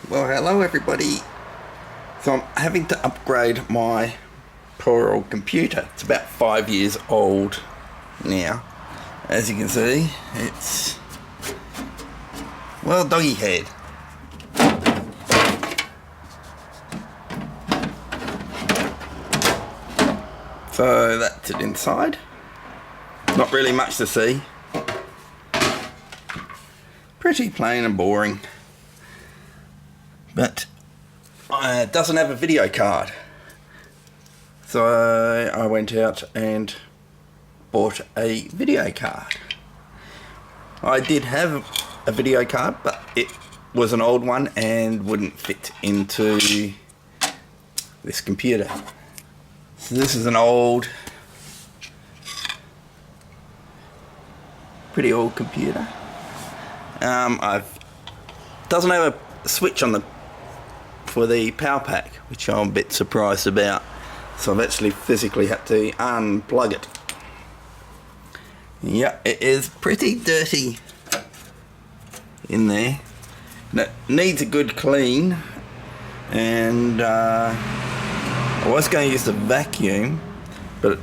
Well, hello everybody. So I'm having to upgrade my poor old computer. It's about 5 years old now. As you can see, it's, well, doggy head. So that's it inside. Not really much to see. Pretty plain and boring. But it doesn't have a video card. So I went out and bought a video card. I did have a video card, but it was an old one and wouldn't fit into this computer. So this is an old, pretty old computer. Doesn't have a switch on for the power pack, which I'm a bit surprised about. So I've actually physically had to unplug it. Yeah, it is pretty dirty in there. It needs a good clean, and I was going to use the vacuum, but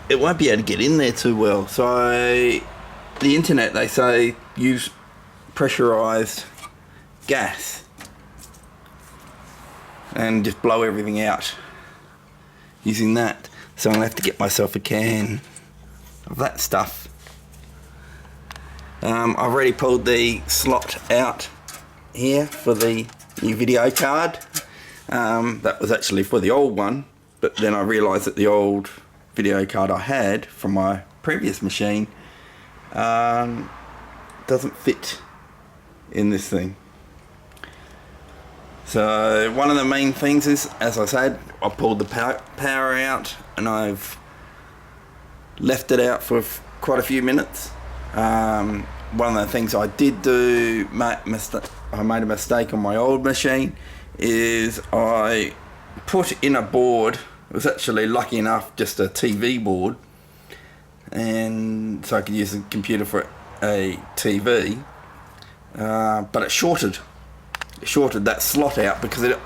it won't be able to get in there too well. So the internet, they say use pressurized gas and just blow everything out using that. So I'm gonna have to get myself a can of that stuff. I've already pulled the slot out here for the new video card. That was actually for the old one, but then I realised that the old video card I had from my previous machine doesn't fit in this thing. So one of the main things is, as I said, I pulled the power out and I've left it out for quite a few minutes. One of the things I did do, I made a mistake on my old machine, is I put in a board. It was actually, lucky enough, just a TV board, and so I could use the computer for a TV, but it shorted that slot out because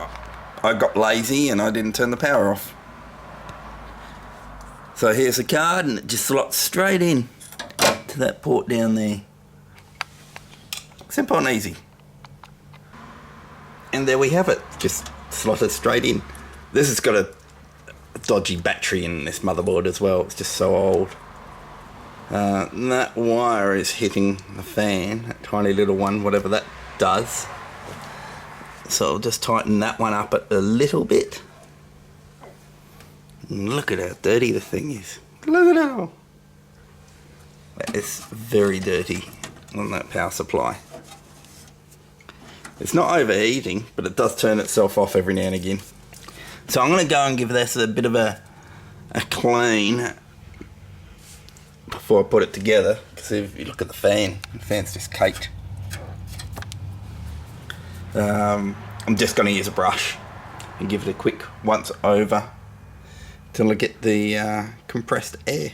I got lazy and I didn't turn the power off. So here's the card, and it just slots straight in to that port down there. Simple and easy. And there we have it, just slotted straight in. This has got a dodgy battery in this motherboard as well. It's just so old. And that wire is hitting the fan, that tiny little one, whatever that does. So I'll just tighten that one up a little bit. And look at how dirty the thing is. Look at how. That is very dirty on that power supply. It's not overheating, but it does turn itself off every now and again. So I'm going to go and give this a bit of a clean before I put it together, because if you look at the fan's just caked. I'm just going to use a brush and give it a quick once over till I get the compressed air.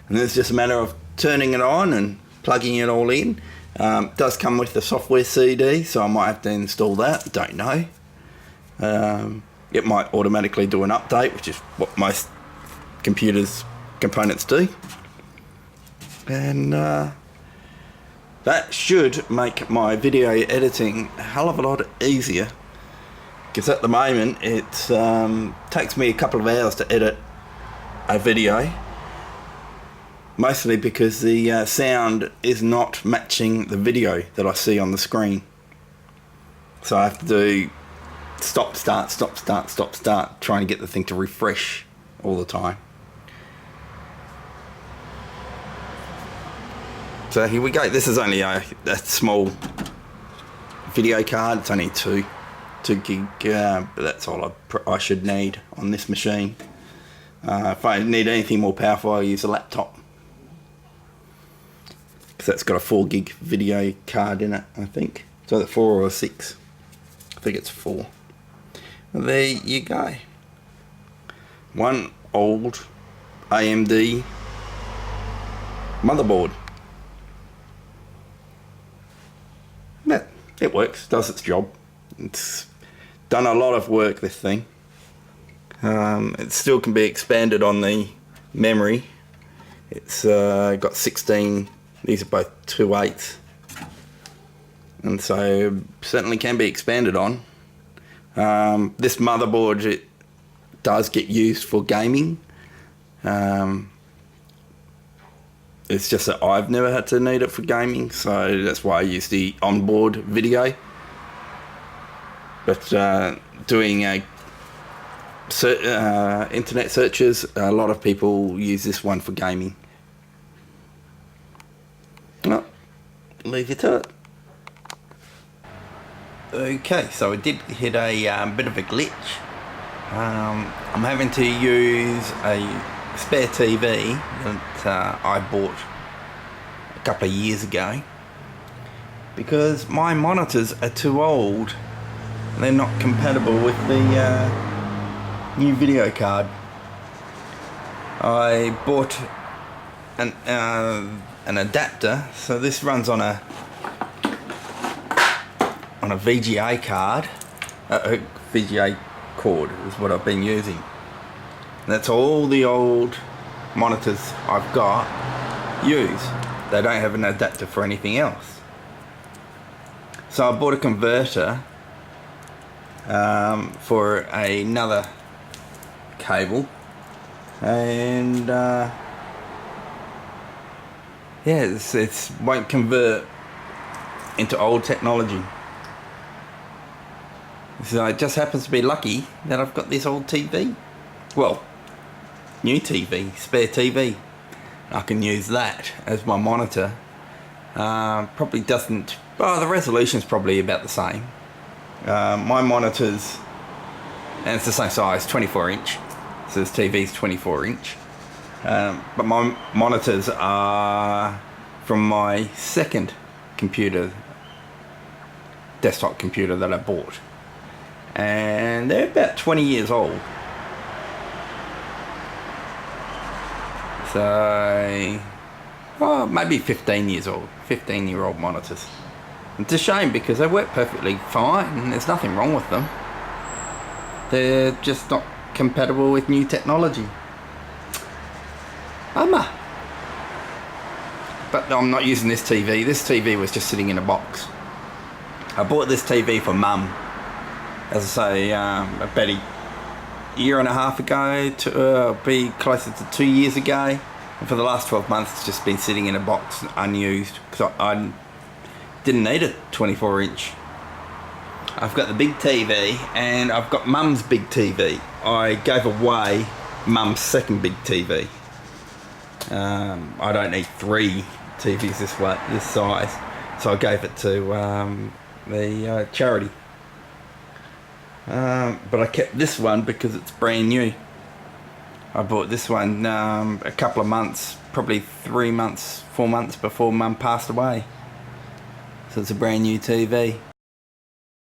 And then it's just a matter of turning it on and plugging it all in. It does come with the software CD, so I might have to install that, don't know. It might automatically do an update, which is what most computers' components do. And that should make my video editing a hell of a lot easier, because at the moment it takes me a couple of hours to edit a video, mostly because the sound is not matching the video that I see on the screen. So I have to do stop, start, stop, start, stop, start, trying to get the thing to refresh all the time. So here we go. This is only a small video card. It's only 2 gig, but that's all I should need on this machine. If I need anything more powerful, I'll use a laptop, because that's got a 4 gig video card in it, I think. So the 4 or 6. I think it's 4. Well, there you go. One old AMD motherboard. it works, does its job. It's done a lot of work, this thing. It still can be expanded on the memory. It's got 16, these are both 2/8, and so certainly can be expanded on. This motherboard, it does get used for gaming. It's just that I've never had to need it for gaming, so that's why I use the onboard video. But doing internet searches, a lot of people use this one for gaming. Well, leave you to it. Okay, so I did hit a bit of a glitch. I'm having to use a spare TV that I bought a couple of years ago because my monitors are too old. They're not compatible with the new video card. I bought an adapter, so this runs on a VGA card. VGA cord is what I've been using. That's all the old monitors I've got use. They don't have an adapter for anything else. So I bought a converter for another cable, and it won't convert into old technology. So it just happens to be lucky that I've got this old TV. Well, new TV, spare TV. I can use that as my monitor. Probably doesn't, well, the resolution's probably about the same. My monitors, and it's the same size, 24 inch. So this TV's 24 inch. But my monitors are from my second computer, desktop computer that I bought. And they're about 20 years old. So, well, maybe 15 years old, 15-year-old monitors. It's a shame because they work perfectly fine and there's nothing wrong with them. They're just not compatible with new technology. Bummer. But I'm not using this TV. This TV was just sitting in a box. I bought this TV for Mum, as I say, about a year and a half ago, to be closer to 2 years ago. And for the last 12 months it's just been sitting in a box unused because I didn't need a 24 inch. I've got the big TV and I've got Mum's big TV. I gave away Mum's second big TV. I don't need 3 TVs this size, so I gave it to the charity. But I kept this one because it's brand new. I bought this one a couple of months, probably 3 months, 4 months before Mum passed away. So it's a brand new TV.